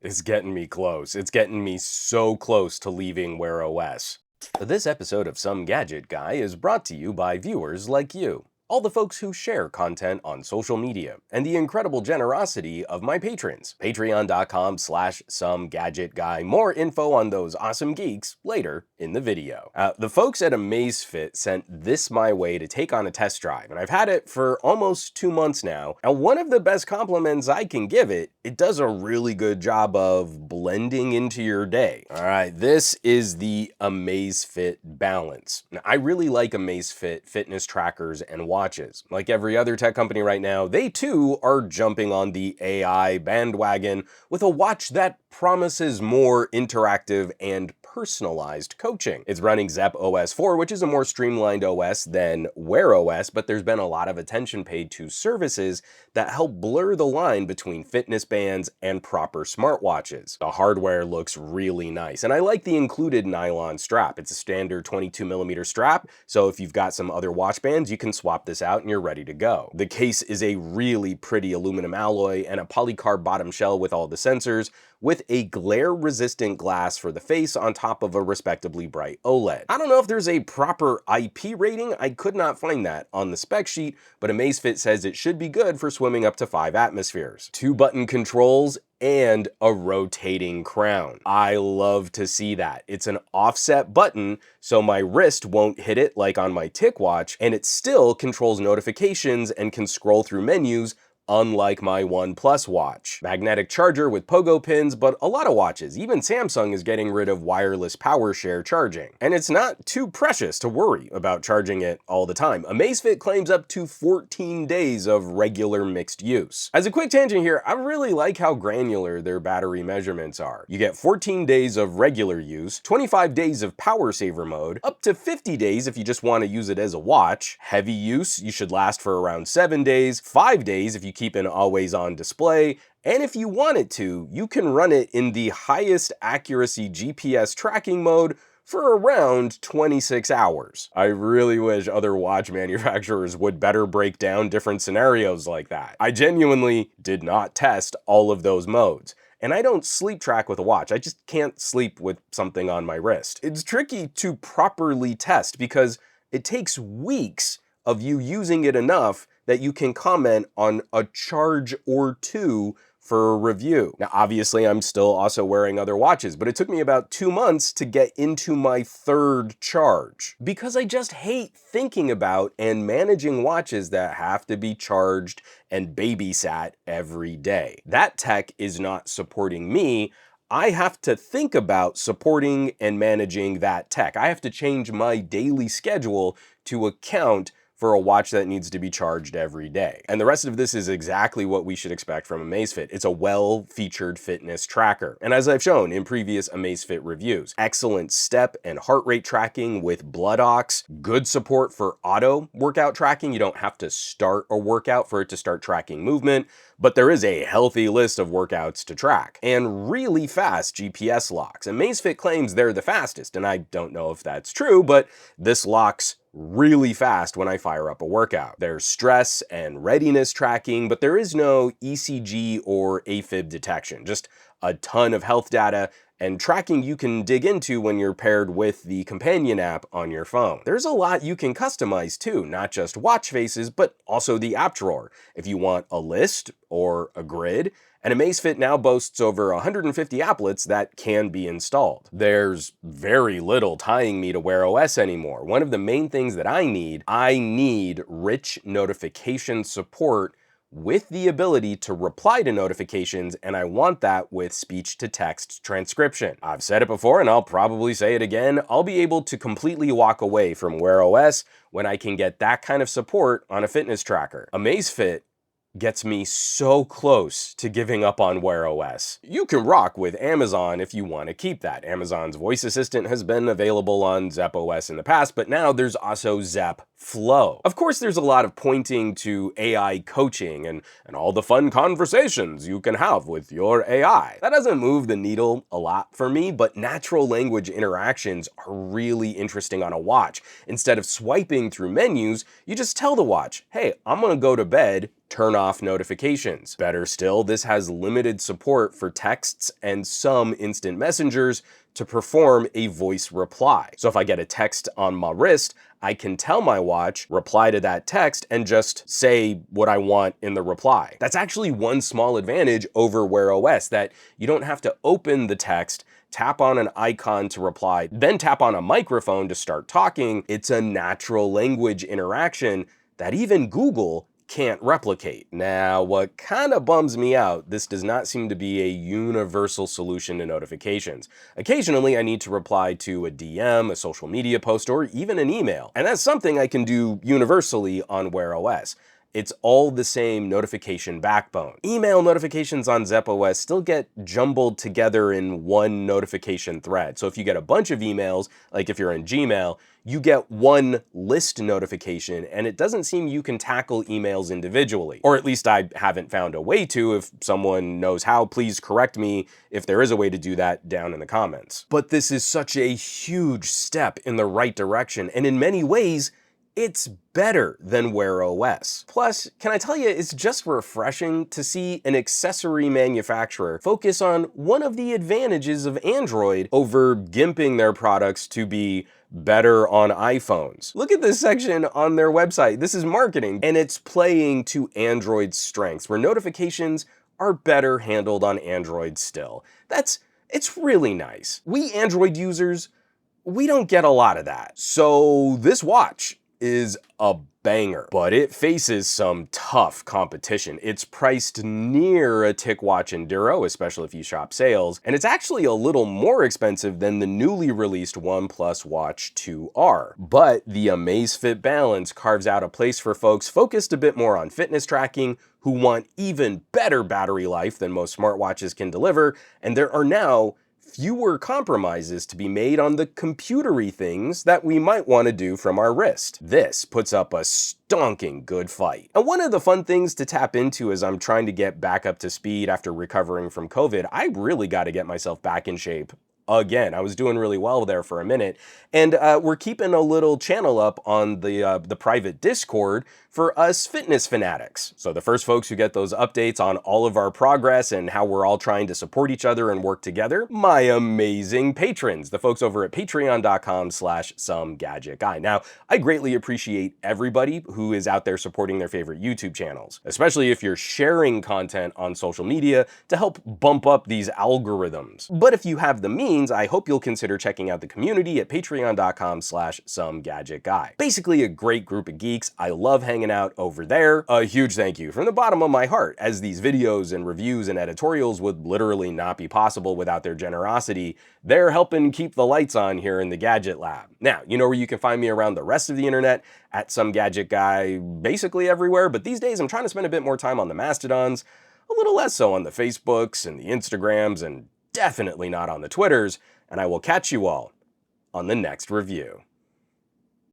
It's getting me close. It's getting me so close to leaving Wear OS. This episode of Some Gadget Guy is brought to you by viewers like you, all the folks who share content on social media, and the incredible generosity of my patrons. Patreon.com/SomeGadgetGuy. More info on those awesome geeks later in the video. The folks at Amazfit sent this my way to take on a test drive, and I've had it for almost 2 months now. And one of the best compliments I can give it, it does a really good job of blending into your day. All right, this is the Amazfit Balance. Now, I really like Amazfit fitness trackers and watches. Like every other tech company right now, they too are jumping on the AI bandwagon with a watch that promises more interactive and personalized coaching. It's running Zepp OS 4, which is a more streamlined OS than Wear OS, but there's been a lot of attention paid to services that help blur the line between fitness bands and proper smartwatches. The hardware looks really nice, and I like the included nylon strap. It's a standard 22mm strap, so if you've got some other watch bands, you can swap this out and you're ready to go. The case is a really pretty aluminum alloy and a polycarb bottom shell with all the sensors, with a glare-resistant glass for the face on top of a respectably bright OLED. I don't know if there's a proper IP rating. I could not find that on the spec sheet, but Amazfit says it should be good for swimming up to 5 atmospheres. 2-button controls and a rotating crown. I love to see that. It's an offset button, so my wrist won't hit it like on my TicWatch, and it still controls notifications and can scroll through menus, unlike my OnePlus watch. Magnetic charger with pogo pins, but a lot of watches, even Samsung, is getting rid of wireless power share charging. And it's not too precious to worry about charging it all the time. Amazfit claims up to 14 days of regular mixed use. As a quick tangent here, I really like how granular their battery measurements are. You get 14 days of regular use, 25 days of power saver mode, up to 50 days if you just want to use it as a watch. Heavy use, you should last for around 7 days, 5 days if you keep an always-on display, and if you wanted to, you can run it in the highest accuracy GPS tracking mode for around 26 hours. I really wish other watch manufacturers would better break down different scenarios like that. I genuinely did not test all of those modes. And I don't sleep track with a watch. I just can't sleep with something on my wrist. It's tricky to properly test because it takes weeks of you using it enough that you can comment on a charge or two for a review. Now, obviously, I'm still also wearing other watches, but it took me about 2 months to get into my 3rd charge because I just hate thinking about and managing watches that have to be charged and babysat every day. That tech is not supporting me. I have to think about supporting and managing that tech. I have to change my daily schedule to account for a watch that needs to be charged every day. And the rest of this is exactly what we should expect from Amazfit. It's a well-featured fitness tracker. And as I've shown in previous Amazfit reviews, excellent step and heart rate tracking with blood ox, good support for auto workout tracking. You don't have to start a workout for it to start tracking movement, but there is a healthy list of workouts to track, and really fast GPS locks. Amazfit claims they're the fastest, and I don't know if that's true, but this locks really fast when I fire up a workout. There's stress and readiness tracking, but there is no ECG or AFib detection, just a ton of health data and tracking you can dig into when you're paired with the companion app on your phone. There's a lot you can customize too, not just watch faces, but also the app drawer. If you want a list or a grid, and Amazfit now boasts over 150 applets that can be installed. There's very little tying me to Wear OS anymore. One of the main things that I need rich notification support with the ability to reply to notifications, and I want that with speech-to-text transcription. I've said it before, and I'll probably say it again, I'll be able to completely walk away from Wear OS when I can get that kind of support on a fitness tracker. Amazfit gets me so close to giving up on Wear OS. You can rock with Amazon if you want to keep that. Amazon's voice assistant has been available on Zepp OS in the past, but now there's also Zepp Flow. Of course, there's a lot of pointing to AI coaching and all the fun conversations you can have with your AI. That doesn't move the needle a lot for me, but natural language interactions are really interesting on a watch. Instead of swiping through menus, you just tell the watch, hey, I'm gonna go to bed, turn off notifications. Better still, this has limited support for texts and some instant messengers to perform a voice reply. So if I get a text on my wrist, I can tell my watch, reply to that text, and just say what I want in the reply. That's actually one small advantage over Wear OS, that you don't have to open the text, tap on an icon to reply, then tap on a microphone to start talking. It's a natural language interaction that even Google can't replicate. Now, what kind of bums me out, this does not seem to be a universal solution to notifications. Occasionally, I need to reply to a DM, a social media post, or even an email. And that's something I can do universally on Wear OS. It's all the same notification backbone. Email notifications on Zep OS still get jumbled together in one notification thread. So if you get a bunch of emails, like if you're in Gmail, you get one list notification, and it doesn't seem you can tackle emails individually. Or at least I haven't found a way to. If someone knows how, please correct me if there is a way to do that down in the comments. But this is such a huge step in the right direction, and in many ways, it's better than Wear OS. Plus, can I tell you, it's just refreshing to see an accessory manufacturer focus on one of the advantages of Android over gimping their products to be better on iPhones. Look at this section on their website. This is marketing, and it's playing to Android's strengths, where notifications are better handled on Android still. It's really nice. We Android users, we don't get a lot of that. So this watch is a banger, but it faces some tough competition. It's priced near a TicWatch Enduro, especially if you shop sales, and it's actually a little more expensive than the newly released OnePlus Watch 2R. But the Amazfit Balance carves out a place for folks focused a bit more on fitness tracking, who want even better battery life than most smartwatches can deliver, and there are now fewer compromises to be made on the computery things that we might want to do from our wrist. This puts up a stonking good fight. And one of the fun things to tap into as I'm trying to get back up to speed after recovering from COVID, I really got to get myself back in shape again. I was doing really well there for a minute, and we're keeping a little channel up on the private Discord for us fitness fanatics. So the first folks who get those updates on all of our progress and how we're all trying to support each other and work together, my amazing patrons, the folks over at patreon.com/SomeGadgetGuy. Now, I greatly appreciate everybody who is out there supporting their favorite YouTube channels, especially if you're sharing content on social media to help bump up these algorithms. But if you have the means, I hope you'll consider checking out the community at patreon.com/SomeGadgetGuy. Basically a great group of geeks. I love hanging out over there. A huge thank you from the bottom of my heart, as these videos and reviews and editorials would literally not be possible without their generosity. They're helping keep the lights on here in the Gadget Lab. Now, you know where you can find me around the rest of the internet, at SomeGadgetGuy, basically everywhere, but these days I'm trying to spend a bit more time on the Mastodons, a little less so on the Facebooks and the Instagrams, and definitely not on the Twitters, and I will catch you all on the next review.